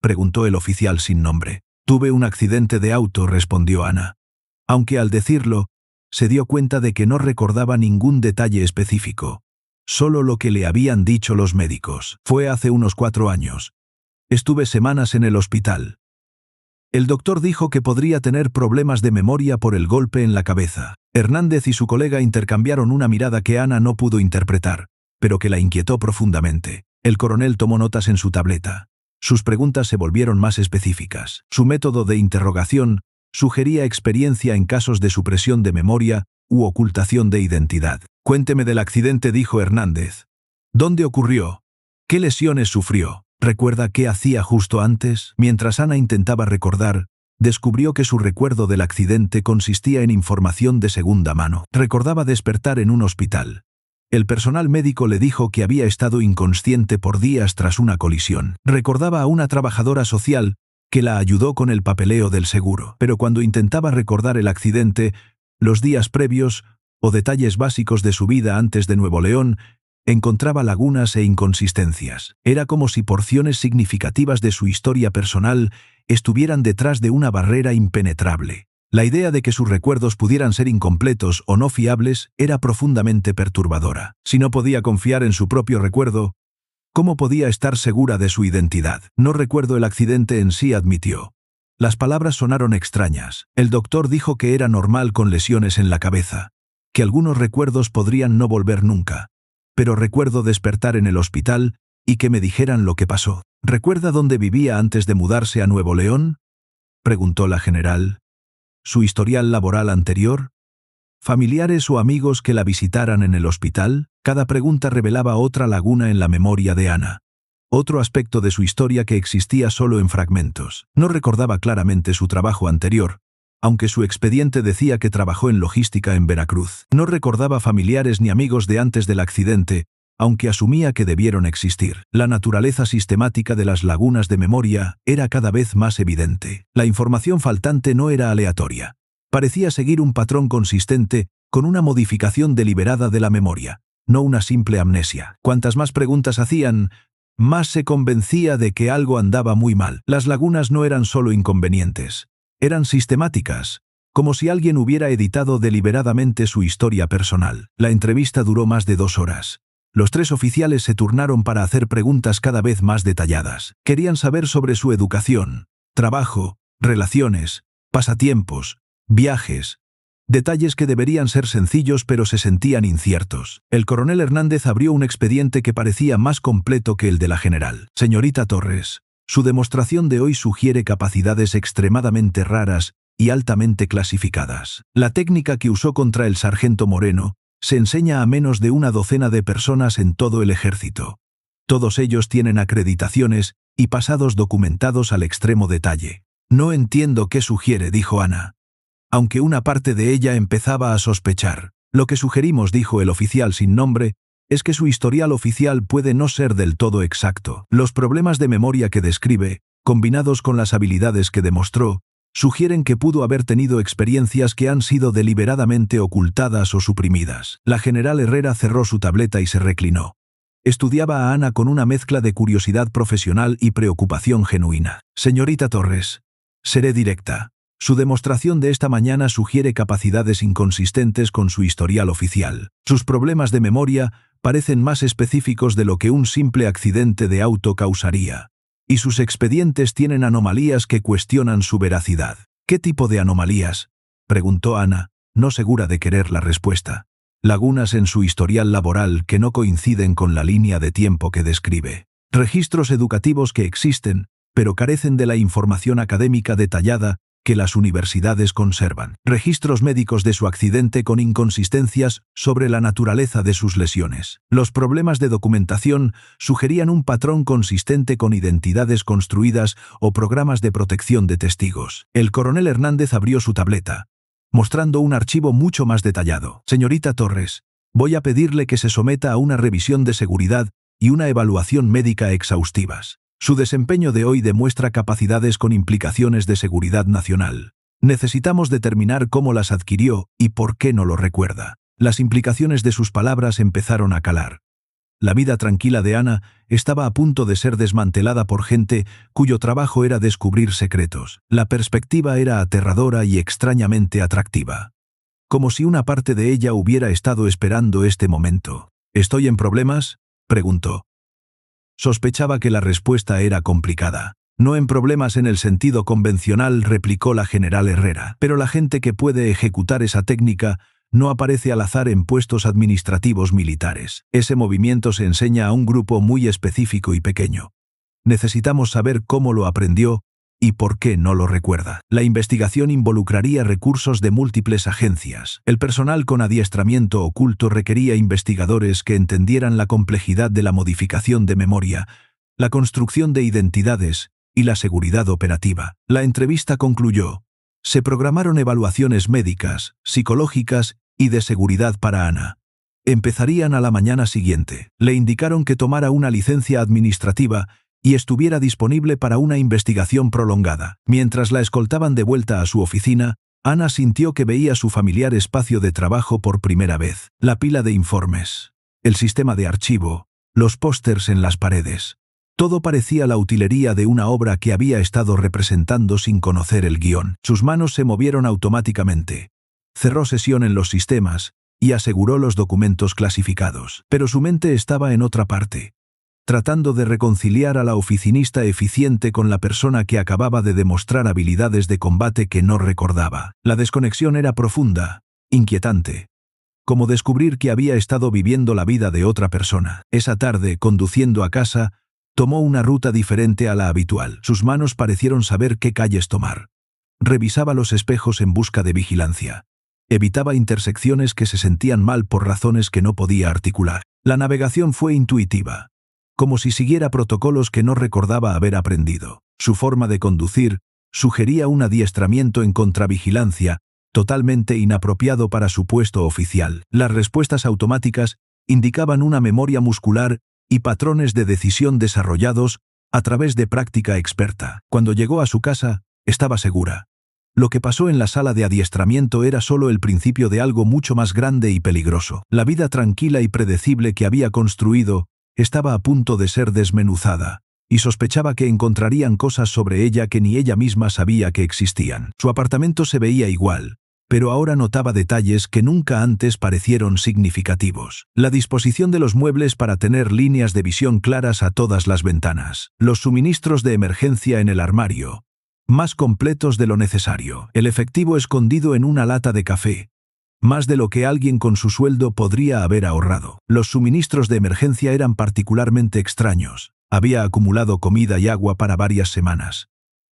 preguntó el oficial sin nombre. Tuve un accidente de auto, respondió Ana. Aunque al decirlo, se dio cuenta de que no recordaba ningún detalle específico. Solo lo que le habían dicho los médicos. Fue hace unos 4 años. Estuve semanas en el hospital. El doctor dijo que podría tener problemas de memoria por el golpe en la cabeza. Hernández y su colega intercambiaron una mirada que Ana no pudo interpretar, pero que la inquietó profundamente. El coronel tomó notas en su tableta. Sus preguntas se volvieron más específicas. Su método de interrogación sugería experiencia en casos de supresión de memoria u ocultación de identidad. Cuénteme del accidente, dijo Hernández. ¿Dónde ocurrió? ¿Qué lesiones sufrió? ¿Recuerda qué hacía justo antes? Mientras Ana intentaba recordar, descubrió que su recuerdo del accidente consistía en información de segunda mano. Recordaba despertar en un hospital. El personal médico le dijo que había estado inconsciente por días tras una colisión. Recordaba a una trabajadora social que la ayudó con el papeleo del seguro. Pero cuando intentaba recordar el accidente, los días previos o detalles básicos de su vida antes de Nuevo León, encontraba lagunas e inconsistencias. Era como si porciones significativas de su historia personal estuvieran detrás de una barrera impenetrable. La idea de que sus recuerdos pudieran ser incompletos o no fiables era profundamente perturbadora. Si no podía confiar en su propio recuerdo, ¿cómo podía estar segura de su identidad? No recuerdo el accidente en sí, admitió. Las palabras sonaron extrañas. El doctor dijo que era normal con lesiones en la cabeza, que algunos recuerdos podrían no volver nunca. Pero recuerdo despertar en el hospital y que me dijeran lo que pasó. ¿Recuerda dónde vivía antes de mudarse a Nuevo León?, preguntó la general. ¿Su historial laboral anterior? ¿Familiares o amigos que la visitaran en el hospital? Cada pregunta revelaba otra laguna en la memoria de Ana. Otro aspecto de su historia que existía solo en fragmentos. No recordaba claramente su trabajo anterior, aunque su expediente decía que trabajó en logística en Veracruz. No recordaba familiares ni amigos de antes del accidente, aunque asumía que debieron existir. La naturaleza sistemática de las lagunas de memoria era cada vez más evidente. La información faltante no era aleatoria. Parecía seguir un patrón consistente, con una modificación deliberada de la memoria, no una simple amnesia. Cuantas más preguntas hacían, más se convencía de que algo andaba muy mal. Las lagunas no eran solo inconvenientes. Eran sistemáticas, como si alguien hubiera editado deliberadamente su historia personal. La entrevista duró más de 2 horas. Los 3 oficiales se turnaron para hacer preguntas cada vez más detalladas. Querían saber sobre su educación, trabajo, relaciones, pasatiempos, viajes. Detalles que deberían ser sencillos pero se sentían inciertos. El coronel Hernández abrió un expediente que parecía más completo que el de la general. Señorita Torres, su demostración de hoy sugiere capacidades extremadamente raras y altamente clasificadas. La técnica que usó contra el sargento Moreno se enseña a menos de una docena de personas en todo el ejército. Todos ellos tienen acreditaciones y pasados documentados al extremo detalle. No entiendo qué sugiere, dijo Ana, aunque una parte de ella empezaba a sospechar. Lo que sugerimos, dijo el oficial sin nombre, es que su historial oficial puede no ser del todo exacto. Los problemas de memoria que describe, combinados con las habilidades que demostró, sugieren que pudo haber tenido experiencias que han sido deliberadamente ocultadas o suprimidas. La general Herrera cerró su tableta y se reclinó. Estudiaba a Ana con una mezcla de curiosidad profesional y preocupación genuina. Señorita Torres, seré directa. Su demostración de esta mañana sugiere capacidades inconsistentes con su historial oficial. Sus problemas de memoria parecen más específicos de lo que un simple accidente de auto causaría. Y sus expedientes tienen anomalías que cuestionan su veracidad. ¿Qué tipo de anomalías?, preguntó Ana, no segura de querer la respuesta. Lagunas en su historial laboral que no coinciden con la línea de tiempo que describe. Registros educativos que existen, pero carecen de la información académica detallada que las universidades conservan. Registros médicos de su accidente con inconsistencias sobre la naturaleza de sus lesiones. Los problemas de documentación sugerían un patrón consistente con identidades construidas o programas de protección de testigos. El coronel Hernández abrió su tableta, mostrando un archivo mucho más detallado. Señorita Torres, voy a pedirle que se someta a una revisión de seguridad y una evaluación médica exhaustivas. Su desempeño de hoy demuestra capacidades con implicaciones de seguridad nacional. Necesitamos determinar cómo las adquirió y por qué no lo recuerda. Las implicaciones de sus palabras empezaron a calar. La vida tranquila de Ana estaba a punto de ser desmantelada por gente cuyo trabajo era descubrir secretos. La perspectiva era aterradora y extrañamente atractiva. Como si una parte de ella hubiera estado esperando este momento. ¿Estoy en problemas?, preguntó. Sospechaba que la respuesta era complicada. No en problemas en el sentido convencional, replicó la general Herrera. Pero la gente que puede ejecutar esa técnica no aparece al azar en puestos administrativos militares. Ese movimiento se enseña a un grupo muy específico y pequeño. Necesitamos saber cómo lo aprendió y por qué no lo recuerda. La investigación involucraría recursos de múltiples agencias. El personal con adiestramiento oculto requería investigadores que entendieran la complejidad de la modificación de memoria, la construcción de identidades y la seguridad operativa. La entrevista concluyó. Se programaron evaluaciones médicas, psicológicas y de seguridad para Ana. Empezarían a la mañana siguiente. Le indicaron que tomara una licencia administrativa y estuviera disponible para una investigación prolongada. Mientras la escoltaban de vuelta a su oficina, Ana sintió que veía su familiar espacio de trabajo por primera vez. La pila de informes, el sistema de archivo, los pósters en las paredes. Todo parecía la utilería de una obra que había estado representando sin conocer el guión. Sus manos se movieron automáticamente. Cerró sesión en los sistemas y aseguró los documentos clasificados. Pero su mente estaba en otra parte, tratando de reconciliar a la oficinista eficiente con la persona que acababa de demostrar habilidades de combate que no recordaba. La desconexión era profunda, inquietante, como descubrir que había estado viviendo la vida de otra persona. Esa tarde, conduciendo a casa, tomó una ruta diferente a la habitual. Sus manos parecieron saber qué calles tomar. Revisaba los espejos en busca de vigilancia. Evitaba intersecciones que se sentían mal por razones que no podía articular. La navegación fue intuitiva, como si siguiera protocolos que no recordaba haber aprendido. Su forma de conducir sugería un adiestramiento en contravigilancia, totalmente inapropiado para su puesto oficial. Las respuestas automáticas indicaban una memoria muscular y patrones de decisión desarrollados a través de práctica experta. Cuando llegó a su casa, estaba segura. Lo que pasó en la sala de adiestramiento era solo el principio de algo mucho más grande y peligroso. La vida tranquila y predecible que había construido estaba a punto de ser desmenuzada, y sospechaba que encontrarían cosas sobre ella que ni ella misma sabía que existían. Su apartamento se veía igual, pero ahora notaba detalles que nunca antes parecieron significativos. La disposición de los muebles para tener líneas de visión claras a todas las ventanas. Los suministros de emergencia en el armario, más completos de lo necesario. El efectivo escondido en una lata de café, más de lo que alguien con su sueldo podría haber ahorrado. Los suministros de emergencia eran particularmente extraños. Había acumulado comida y agua para varias semanas,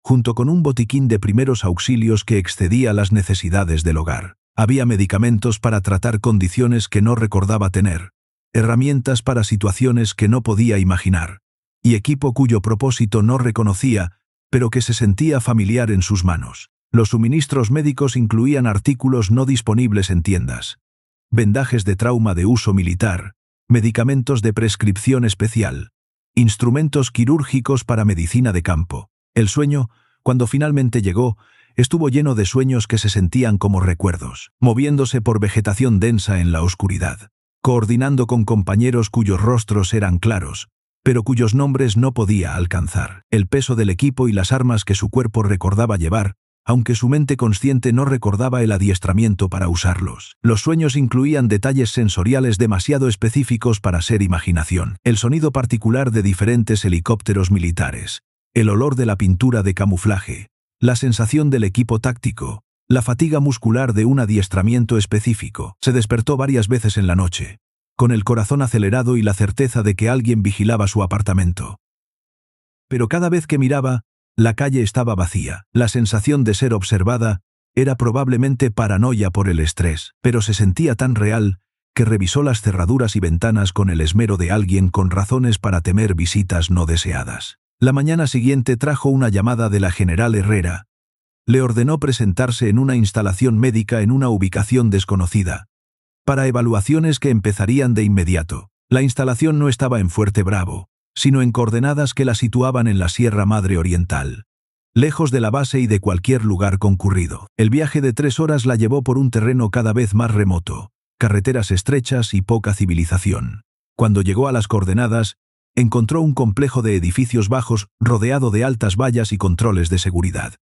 junto con un botiquín de primeros auxilios que excedía las necesidades del hogar. Había medicamentos para tratar condiciones que no recordaba tener, herramientas para situaciones que no podía imaginar, y equipo cuyo propósito no reconocía, pero que se sentía familiar en sus manos. Los suministros médicos incluían artículos no disponibles en tiendas, vendajes de trauma de uso militar, medicamentos de prescripción especial, instrumentos quirúrgicos para medicina de campo. El sueño, cuando finalmente llegó, estuvo lleno de sueños que se sentían como recuerdos, moviéndose por vegetación densa en la oscuridad, coordinando con compañeros cuyos rostros eran claros, pero cuyos nombres no podía alcanzar. El peso del equipo y las armas que su cuerpo recordaba llevar, aunque su mente consciente no recordaba el adiestramiento para usarlos. Los sueños incluían detalles sensoriales demasiado específicos para ser imaginación. El sonido particular de diferentes helicópteros militares, el olor de la pintura de camuflaje, la sensación del equipo táctico, la fatiga muscular de un adiestramiento específico. Se despertó varias veces en la noche, con el corazón acelerado y la certeza de que alguien vigilaba su apartamento. Pero cada vez que miraba, la calle estaba vacía. La sensación de ser observada era probablemente paranoia por el estrés, pero se sentía tan real que revisó las cerraduras y ventanas con el esmero de alguien con razones para temer visitas no deseadas. La mañana siguiente trajo una llamada de la general Herrera. Le ordenó presentarse en una instalación médica en una ubicación desconocida, para evaluaciones que empezarían de inmediato. La instalación no estaba en Fuerte Bravo, sino en coordenadas que la situaban en la Sierra Madre Oriental, lejos de la base y de cualquier lugar concurrido. El viaje de 3 horas la llevó por un terreno cada vez más remoto, carreteras estrechas y poca civilización. Cuando llegó a las coordenadas, encontró un complejo de edificios bajos rodeado de altas vallas y controles de seguridad.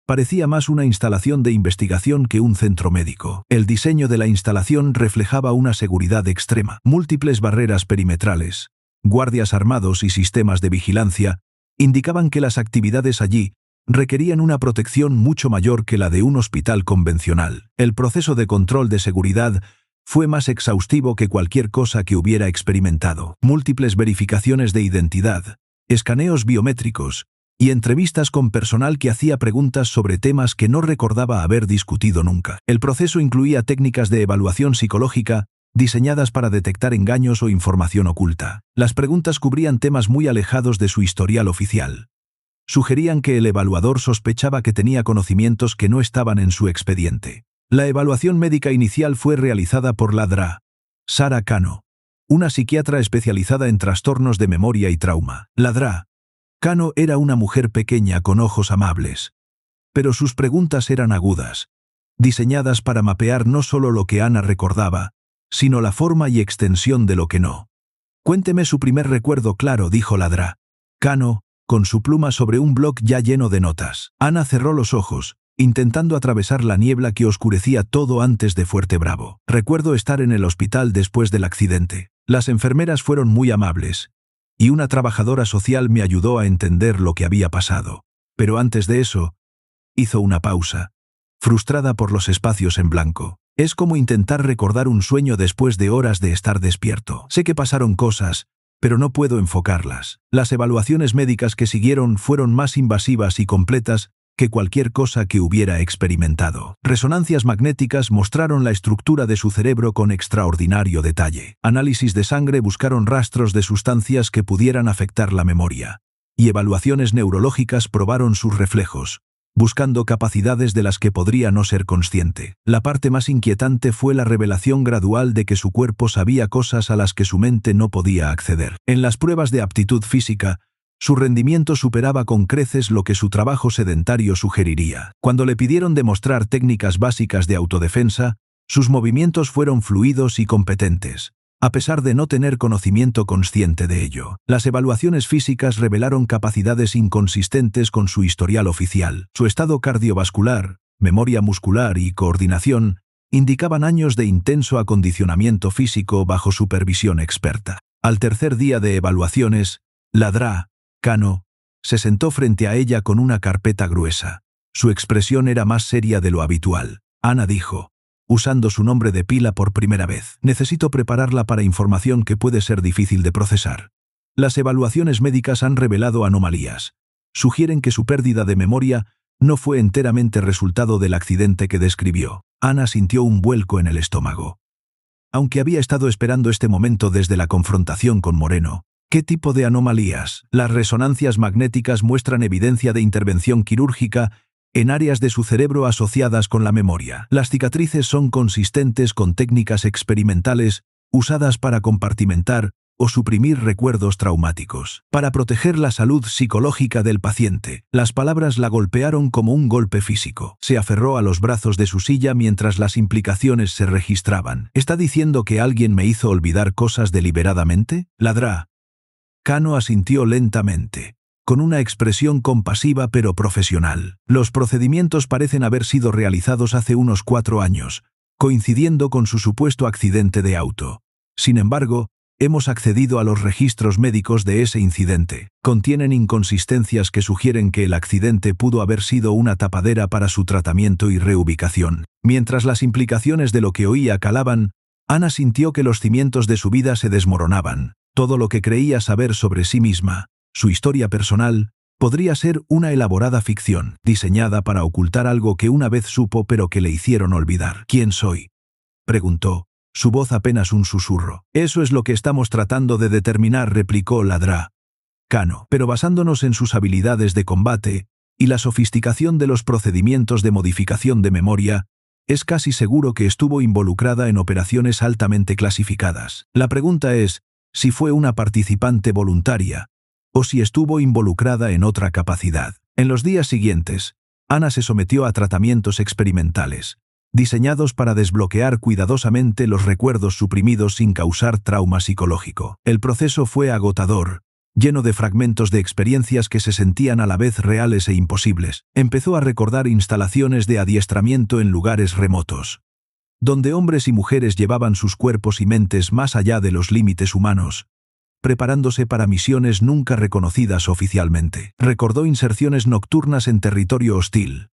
Parecía más una instalación de investigación que un centro médico. El diseño de la instalación reflejaba una seguridad extrema, múltiples barreras perimetrales, guardias armados y sistemas de vigilancia indicaban que las actividades allí requerían una protección mucho mayor que la de un hospital convencional. El proceso de control de seguridad fue más exhaustivo que cualquier cosa que hubiera experimentado. Múltiples verificaciones de identidad, escaneos biométricos y entrevistas con personal que hacía preguntas sobre temas que no recordaba haber discutido nunca. El proceso incluía técnicas de evaluación psicológica diseñadas para detectar engaños o información oculta. Las preguntas cubrían temas muy alejados de su historial oficial. Sugerían que el evaluador sospechaba que tenía conocimientos que no estaban en su expediente. La evaluación médica inicial fue realizada por la Dra. Sarah Cano, una psiquiatra especializada en trastornos de memoria y trauma. La Dra. Cano era una mujer pequeña con ojos amables, pero sus preguntas eran agudas, diseñadas para mapear no solo lo que Ana recordaba, sino la forma y extensión de lo que no. Cuénteme su primer recuerdo claro, dijo la Dra. Cano, con su pluma sobre un bloc ya lleno de notas. Ana cerró los ojos, intentando atravesar la niebla que oscurecía todo antes de Fuerte Bravo. Recuerdo estar en el hospital después del accidente. Las enfermeras fueron muy amables, y una trabajadora social me ayudó a entender lo que había pasado. Pero antes de eso, hizo una pausa, frustrada por los espacios en blanco. Es como intentar recordar un sueño después de horas de estar despierto. Sé que pasaron cosas, pero no puedo enfocarlas. Las evaluaciones médicas que siguieron fueron más invasivas y completas que cualquier cosa que hubiera experimentado. Resonancias magnéticas mostraron la estructura de su cerebro con extraordinario detalle. Análisis de sangre buscaron rastros de sustancias que pudieran afectar la memoria. Y evaluaciones neurológicas probaron sus reflejos, buscando capacidades de las que podría no ser consciente. La parte más inquietante fue la revelación gradual de que su cuerpo sabía cosas a las que su mente no podía acceder. En las pruebas de aptitud física, su rendimiento superaba con creces lo que su trabajo sedentario sugeriría. Cuando le pidieron demostrar técnicas básicas de autodefensa, sus movimientos fueron fluidos y competentes, a pesar de no tener conocimiento consciente de ello. Las evaluaciones físicas revelaron capacidades inconsistentes con su historial oficial. Su estado cardiovascular, memoria muscular y coordinación indicaban años de intenso acondicionamiento físico bajo supervisión experta. Al tercer día de evaluaciones, la Dra. Cano se sentó frente a ella con una carpeta gruesa. Su expresión era más seria de lo habitual. Ana dijo, usando su nombre de pila por primera vez: necesito prepararla para información que puede ser difícil de procesar. Las evaluaciones médicas han revelado anomalías. Sugieren que su pérdida de memoria no fue enteramente resultado del accidente que describió. Ana sintió un vuelco en el estómago. Aunque había estado esperando este momento desde la confrontación con Moreno. ¿Qué tipo de anomalías? Las resonancias magnéticas muestran evidencia de intervención quirúrgica en áreas de su cerebro asociadas con la memoria. Las cicatrices son consistentes con técnicas experimentales usadas para compartimentar o suprimir recuerdos traumáticos. Para proteger la salud psicológica del paciente, las palabras la golpearon como un golpe físico. Se aferró a los brazos de su silla mientras las implicaciones se registraban. ¿Está diciendo que alguien me hizo olvidar cosas deliberadamente? Ladrá. Kano asintió lentamente, con una expresión compasiva pero profesional. Los procedimientos parecen haber sido realizados hace unos 4 años, coincidiendo con su supuesto accidente de auto. Sin embargo, hemos accedido a los registros médicos de ese incidente. Contienen inconsistencias que sugieren que el accidente pudo haber sido una tapadera para su tratamiento y reubicación. Mientras las implicaciones de lo que oía calaban, Ana sintió que los cimientos de su vida se desmoronaban. Todo lo que creía saber sobre sí misma, su historia personal, podría ser una elaborada ficción, diseñada para ocultar algo que una vez supo pero que le hicieron olvidar. ¿Quién soy?, preguntó, su voz apenas un susurro. Eso es lo que estamos tratando de determinar, replicó Ladrá. Kano, pero basándonos en sus habilidades de combate y la sofisticación de los procedimientos de modificación de memoria, es casi seguro que estuvo involucrada en operaciones altamente clasificadas. La pregunta es si fue una participante voluntaria o si estuvo involucrada en otra capacidad. En los días siguientes, Ana se sometió a tratamientos experimentales, diseñados para desbloquear cuidadosamente los recuerdos suprimidos sin causar trauma psicológico. El proceso fue agotador, lleno de fragmentos de experiencias que se sentían a la vez reales e imposibles. Empezó a recordar instalaciones de adiestramiento en lugares remotos, donde hombres y mujeres llevaban sus cuerpos y mentes más allá de los límites humanos, preparándose para misiones nunca reconocidas oficialmente. Recordó inserciones nocturnas en territorio hostil,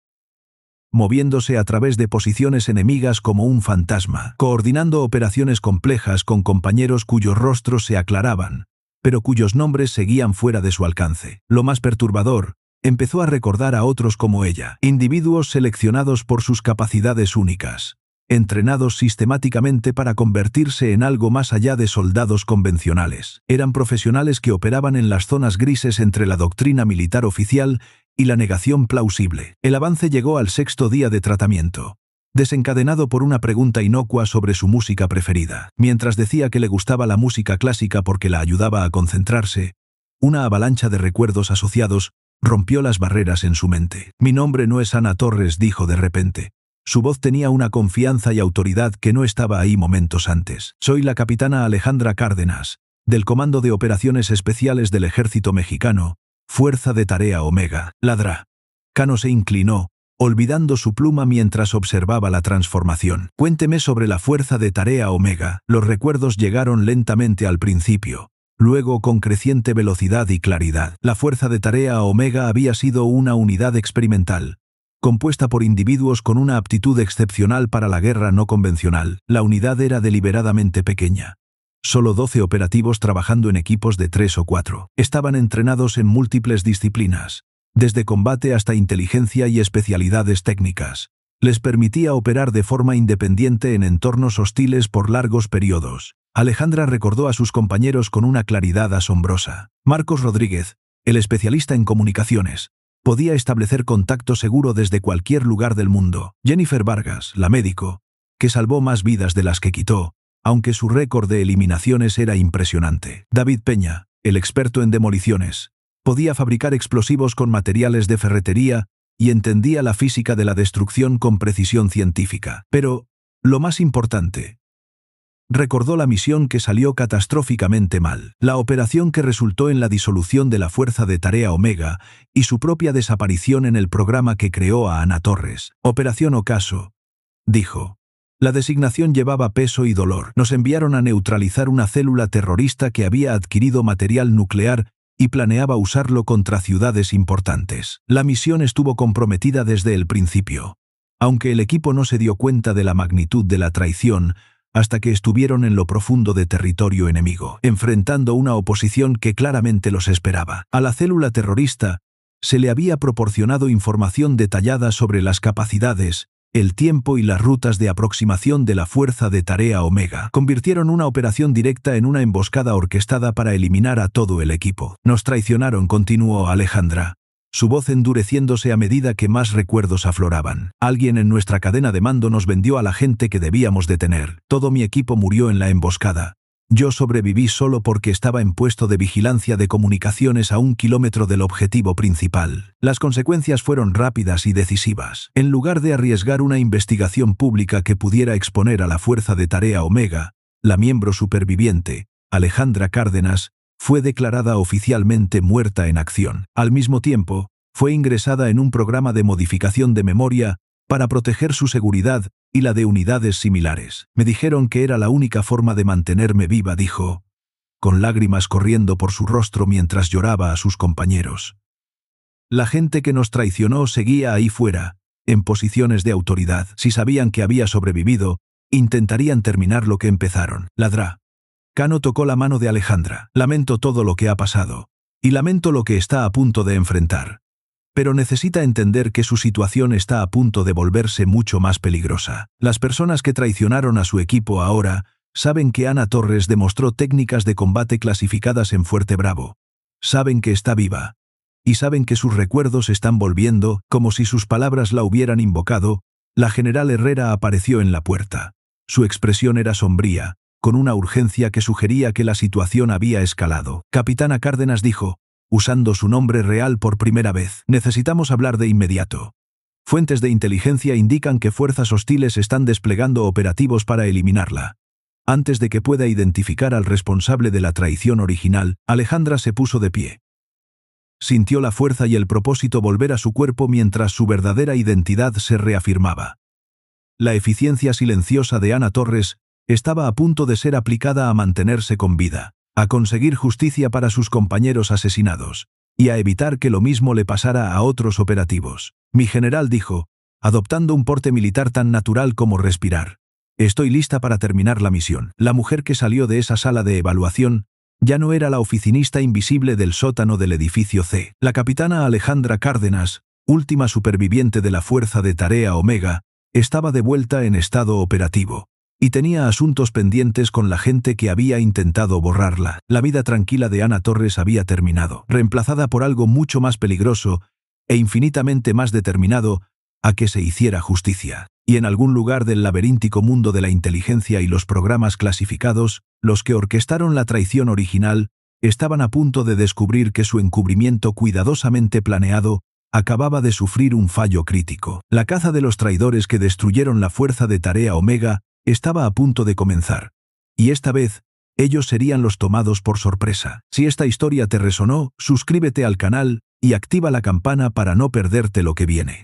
moviéndose a través de posiciones enemigas como un fantasma, coordinando operaciones complejas con compañeros cuyos rostros se aclaraban, pero cuyos nombres seguían fuera de su alcance. Lo más perturbador, empezó a recordar a otros como ella, individuos seleccionados por sus capacidades únicas, entrenados sistemáticamente para convertirse en algo más allá de soldados convencionales. Eran profesionales que operaban en las zonas grises entre la doctrina militar oficial y la negación plausible. El avance llegó al 6º día de tratamiento, desencadenado por una pregunta inocua sobre su música preferida. Mientras decía que le gustaba la música clásica porque la ayudaba a concentrarse, una avalancha de recuerdos asociados rompió las barreras en su mente. «Mi nombre no es Ana Torres», dijo de repente. Su voz tenía una confianza y autoridad que no estaba ahí momentos antes. «Soy la capitana Alejandra Cárdenas, del Comando de Operaciones Especiales del Ejército Mexicano, Fuerza de Tarea Omega». Ladrá. Kano se inclinó, olvidando su pluma mientras observaba la transformación. «Cuénteme sobre la Fuerza de Tarea Omega». Los recuerdos llegaron lentamente al principio, luego con creciente velocidad y claridad. La Fuerza de Tarea Omega había sido una unidad experimental, compuesta por individuos con una aptitud excepcional para la guerra no convencional. La unidad era deliberadamente pequeña. Solo 12 operativos trabajando en equipos de 3 o 4. Estaban entrenados en múltiples disciplinas, desde combate hasta inteligencia y especialidades técnicas. Les permitía operar de forma independiente en entornos hostiles por largos periodos. Alejandra recordó a sus compañeros con una claridad asombrosa. Marcos Rodríguez, el especialista en comunicaciones, podía establecer contacto seguro desde cualquier lugar del mundo. Jennifer Vargas, la médico, que salvó más vidas de las que quitó, aunque su récord de eliminaciones era impresionante. David Peña, el experto en demoliciones, podía fabricar explosivos con materiales de ferretería y entendía la física de la destrucción con precisión científica. Pero, lo más importante, recordó la misión que salió catastróficamente mal, la operación que resultó en la disolución de la Fuerza de Tarea Omega y su propia desaparición en el programa que creó a Ana Torres. «Operación Ocaso», dijo. La designación llevaba peso y dolor. Nos enviaron a neutralizar una célula terrorista que había adquirido material nuclear y planeaba usarlo contra ciudades importantes. La misión estuvo comprometida desde el principio, aunque el equipo no se dio cuenta de la magnitud de la traición hasta que estuvieron en lo profundo de territorio enemigo, enfrentando una oposición que claramente los esperaba. A la célula terrorista se le había proporcionado información detallada sobre las capacidades, el tiempo y las rutas de aproximación de la Fuerza de Tarea Omega. Convirtieron una operación directa en una emboscada orquestada para eliminar a todo el equipo. «Nos traicionaron», continuó Alejandra, su voz endureciéndose a medida que más recuerdos afloraban. Alguien en nuestra cadena de mando nos vendió a la gente que debíamos detener. Todo mi equipo murió en la emboscada. Yo sobreviví solo porque estaba en puesto de vigilancia de comunicaciones a 1 kilómetro del objetivo principal. Las consecuencias fueron rápidas y decisivas. En lugar de arriesgar una investigación pública que pudiera exponer a la Fuerza de Tarea Omega, la miembro superviviente, Alejandra Cárdenas, fue declarada oficialmente muerta en acción. Al mismo tiempo, fue ingresada en un programa de modificación de memoria para proteger su seguridad y la de unidades similares. Me dijeron que era la única forma de mantenerme viva, dijo, con lágrimas corriendo por su rostro mientras lloraba a sus compañeros. La gente que nos traicionó seguía ahí fuera, en posiciones de autoridad. Si sabían que había sobrevivido, intentarían terminar lo que empezaron. Ladrá. Cano tocó la mano de Alejandra. Lamento todo lo que ha pasado. Y lamento lo que está a punto de enfrentar. Pero necesita entender que su situación está a punto de volverse mucho más peligrosa. Las personas que traicionaron a su equipo ahora saben que Ana Torres demostró técnicas de combate clasificadas en Fuerte Bravo. Saben que está viva. Y saben que sus recuerdos están volviendo, como si sus palabras la hubieran invocado. La general Herrera apareció en la puerta. Su expresión era sombría, con una urgencia que sugería que la situación había escalado. Capitana Cárdenas dijo, usando su nombre real por primera vez, necesitamos hablar de inmediato. Fuentes de inteligencia indican que fuerzas hostiles están desplegando operativos para eliminarla. Antes de que pueda identificar al responsable de la traición original, Alejandra se puso de pie. Sintió la fuerza y el propósito volver a su cuerpo mientras su verdadera identidad se reafirmaba. La eficiencia silenciosa de Ana Torres estaba a punto de ser aplicada a mantenerse con vida, a conseguir justicia para sus compañeros asesinados, y a evitar que lo mismo le pasara a otros operativos. Mi general dijo, adoptando un porte militar tan natural como respirar. Estoy lista para terminar la misión. La mujer que salió de esa sala de evaluación ya no era la oficinista invisible del sótano del edificio C. La capitana Alejandra Cárdenas, última superviviente de la Fuerza de Tarea Omega, estaba de vuelta en estado operativo. Y tenía asuntos pendientes con la gente que había intentado borrarla. La vida tranquila de Ana Torres había terminado, reemplazada por algo mucho más peligroso e infinitamente más determinado a que se hiciera justicia. Y en algún lugar del laberíntico mundo de la inteligencia y los programas clasificados, los que orquestaron la traición original estaban a punto de descubrir que su encubrimiento cuidadosamente planeado acababa de sufrir un fallo crítico. La caza de los traidores que destruyeron la Fuerza de Tarea Omega estaba a punto de comenzar, y esta vez, ellos serían los tomados por sorpresa. Si esta historia te resonó, suscríbete al canal y activa la campana para no perderte lo que viene.